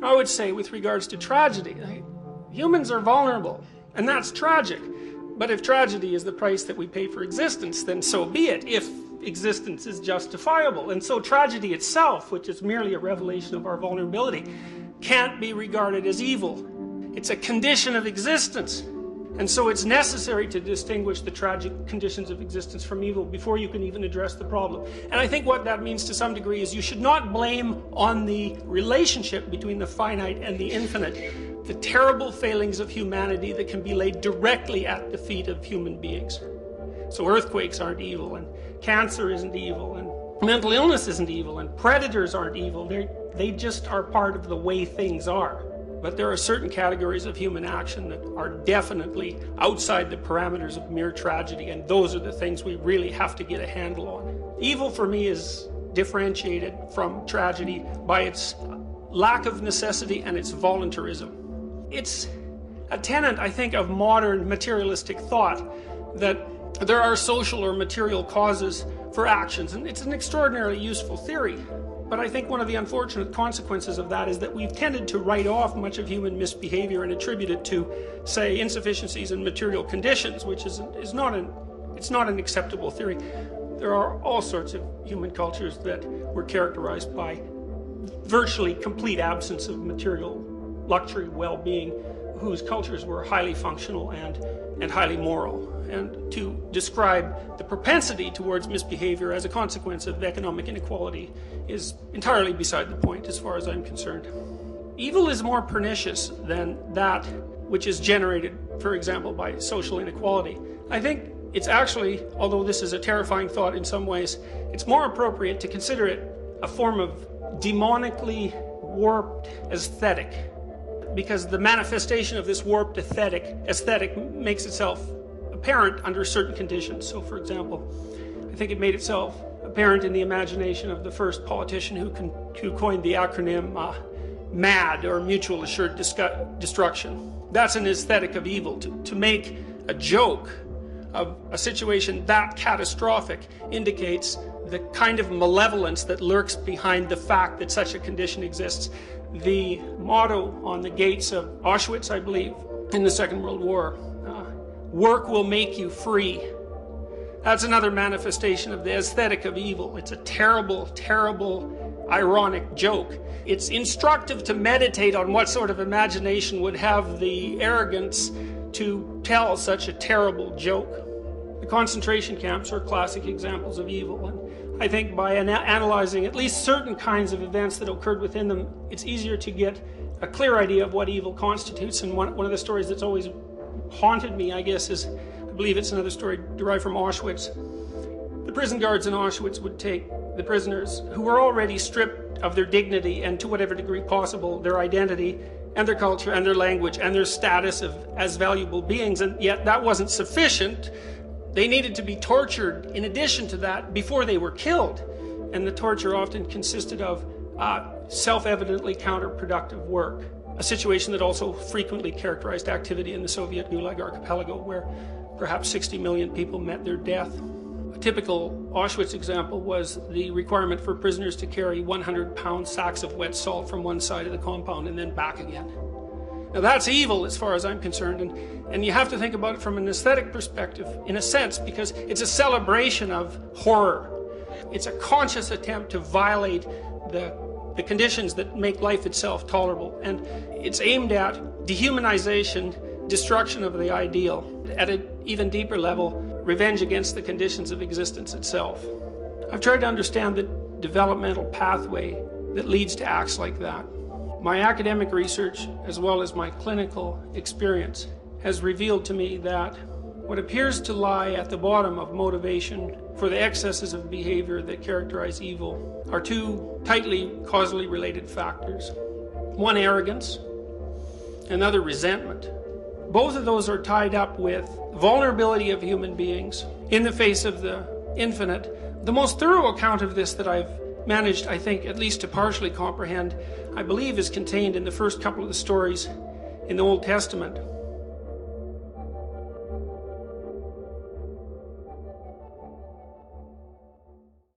I would say with regards to tragedy, humans are vulnerable, and that's tragic. But if tragedy is the price that we pay for existence, then so be it, if existence is justifiable. And so tragedy itself, which is merely a revelation of our vulnerability, can't be regarded as evil. It's a condition of existence. And so it's necessary to distinguish the tragic conditions of existence from evil before you can even address the problem. And I think what that means to some degree is you should not blame on the relationship between the finite and the infinite the terrible failings of humanity that can be laid directly at the feet of human beings. So earthquakes aren't evil, and cancer isn't evil, and mental illness isn't evil, and predators aren't evil. They just are part of the way things are. But there are certain categories of human action that are definitely outside the parameters of mere tragedy, and those are the things we really have to get a handle on. Evil for me is differentiated from tragedy by its lack of necessity and its voluntarism. It's a tenet, I think, of modern materialistic thought that there are social or material causes for actions, and it's an extraordinarily useful theory. But I think one of the unfortunate consequences of that is that we've tended to write off much of human misbehavior and attribute it to, say, insufficiencies in material conditions, which is not an acceptable theory. There are all sorts of human cultures that were characterized by virtually complete absence of material luxury, well-being, whose cultures were highly functional and highly moral. And to describe the propensity towards misbehavior as a consequence of economic inequality is entirely beside the point as far as I'm concerned. Evil is more pernicious than that which is generated, for example, by social inequality. I think it's actually, although this is a terrifying thought in some ways, it's more appropriate to consider it a form of demonically warped aesthetic, because the manifestation of this warped aesthetic makes itself apparent under certain conditions. So, for example, I think it made itself apparent in the imagination of the first politician who coined the acronym MAD, or Mutual Assured Destruction. That's an aesthetic of evil. To make a joke of a situation that catastrophic indicates the kind of malevolence that lurks behind the fact that such a condition exists. The motto on the gates of Auschwitz, I believe, in the Second World War, work will make you free. That's another manifestation of the aesthetic of evil. It's a terrible, terrible, ironic joke. It's instructive to meditate on what sort of imagination would have the arrogance to tell such a terrible joke. The concentration camps are classic examples of evil, and I think by analyzing at least certain kinds of events that occurred within them, it's easier to get a clear idea of what evil constitutes. And one of the stories that's always haunted me, I guess, is, I believe it's another story derived from Auschwitz. The prison guards in Auschwitz would take the prisoners who were already stripped of their dignity and, to whatever degree possible, their identity and their culture and their language and their status as valuable beings, and yet that wasn't sufficient. They needed to be tortured in addition to that before they were killed. And the torture often consisted of self-evidently counterproductive work, a situation that also frequently characterized activity in the Soviet Gulag Archipelago, where perhaps 60 million people met their death. A typical Auschwitz example was the requirement for prisoners to carry 100-pound sacks of wet salt from one side of the compound and then back again. Now that's evil as far as I'm concerned, and you have to think about it from an aesthetic perspective, in a sense, because it's a celebration of horror. It's a conscious attempt to violate the conditions that make life itself tolerable, and it's aimed at dehumanization, destruction of the ideal, at an even deeper level, revenge against the conditions of existence itself. I've tried to understand the developmental pathway that leads to acts like that. My academic research, as well as my clinical experience, has revealed to me that what appears to lie at the bottom of motivation for the excesses of behavior that characterize evil are two tightly causally related factors. One, arrogance, another, resentment. Both of those are tied up with vulnerability of human beings in the face of the infinite. The most thorough account of this that I've managed, I think, at least to partially comprehend, I believe is contained in the first couple of the stories in the Old Testament.